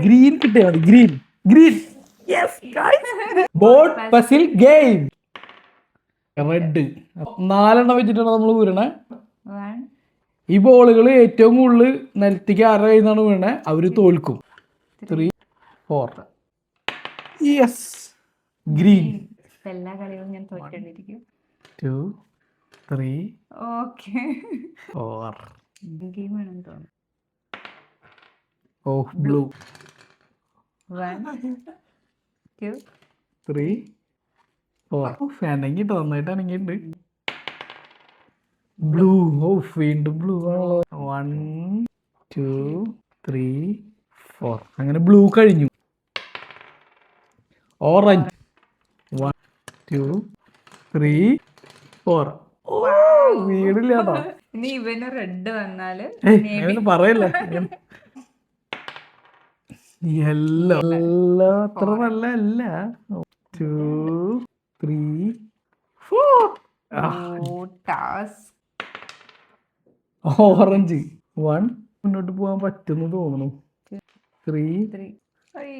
Green കിട്ടിയാ മതി. Green green. Board puzzle game. Red. 4 വെച്ചിട്ടാണ് നമ്മൾ ഊരണേ. ഈ ബോളുകൾ ഏറ്റവും കൂടുതൽ നിലത്തേക്ക് ആരുടെ കയ്യിൽ നിന്നാണ് വീണേ അവര് തോൽക്കും. 3 4. യെസ്. ഗ്രീൻ. എല്ലാ കളികളും ഞാൻ തോറ്റിട്ടിരിക്കും. 2 3 ഓക്കേ. 4. ഗെയിം ആണെന്ന് തോന്നുന്നു. ഓ ബ്ലൂ. 1 2 3 4. വേണമെങ്കിൽ നന്നായിട്ട് അനങ്ങിണ്ട്. ബ്ലൂ. ഓ വീണ്ടും ബ്ലൂ ആണല്ലോ. 1 2 3 4. അങ്ങനെ ബ്ലൂ കഴിഞ്ഞു. ഓറഞ്ച്. 1 2 3 4. വീടില്ലാട്ടോ. ഇനി ഇവന് റെഡ് വന്നാല് പറയല്ലേ. യെല്ലോ. യെല്ലോ അത്ര നല്ല അല്ല. 2 3 4. ടാസ്ക്. ഓറഞ്ച്. 1 മുന്നോട്ട് പോകാൻ പറ്റുന്നു തോന്നുന്നു. 3.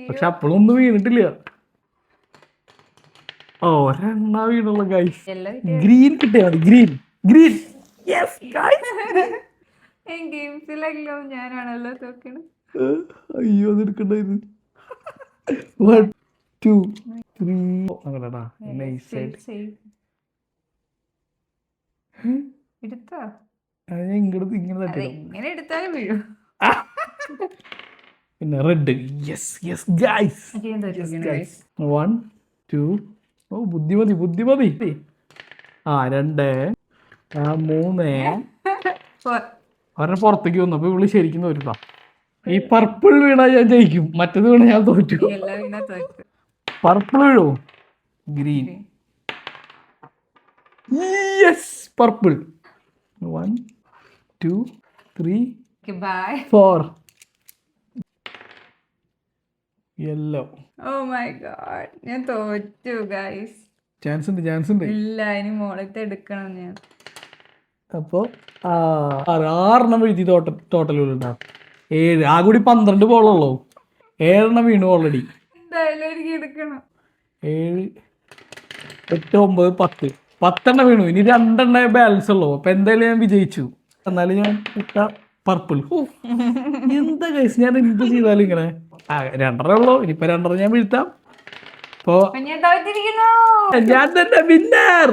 പക്ഷെ അപ്പോഴും ഒന്നും വീണിട്ടില്ല. ഒരെണ്ണ വീണുള്ള ഗൈസ്. ഗ്രീൻ കിട്ടിയാ മതി. Green green. ഗെയിംസിലെല്ലാം ഞാനാണല്ലോ തോക്കണ. അയ്യോ അതെടുക്കണ്ടായിരുന്നു. 1 2 3. അങ്ങനെടാ നൈസായിട്ട് എടുത്താ ഇങ്ങനെ തട്ടി. എങ്ങനെ എടുത്താലും വീഴും. പിന്നെ റെഡ്. Yes yes guys. 1 2. ഓ ബുദ്ധിമതി ബുദ്ധിമതി. 2 3. ഒരെണ്ണം പുറത്തേക്ക് വന്നു. അപ്പൊ ഇവള് ശരിക്കും തോറ്റാ. ഈ പർപ്പിൾ വീണാ ഞാൻ ജയിക്കും, മറ്റേത് വീണ ഞാൻ തോറ്റു. പർപ്പിൾ വീഴോ? Green. Yes purple. 1 2 3 4. Yellow. Oh my god, ഞാൻ തോറ്റു ഗൈസ്. ചാൻസ് ഉണ്ട്. ഇല്ല, ഇനി മോളത്തെ എടുക്കണം ഞാൻ. അപ്പൊ 6 വീഴ്ത്തി ടോട്ടൽ ഉണ്ടാവും. 7. ആ കൂടി 12 ബോളുള്ളൂ. 7 വീണു ഓൾറെഡി. എന്തായാലും എനിക്ക് എടുക്കണം. 7 8 9 10 വീണു. ഇനി 2 ബാലൻസ് ഉള്ളൂ. അപ്പൊ എന്തായാലും ഞാൻ വിജയിച്ചു. എന്നാലും ഞാൻ പർപ്പിൾ. എന്താ കേസ്, ഞാൻ എന്ത് ചെയ്താലും ഇങ്ങനെ 2 ഉള്ളൂ. ഇനിയിപ്പോ 2 ഞാൻ വീഴ്ത്താം. അപ്പൊ ഞാൻ തോറ്റിരിക്കുന്നു. ഞാൻ തന്നെ വിന്നർ.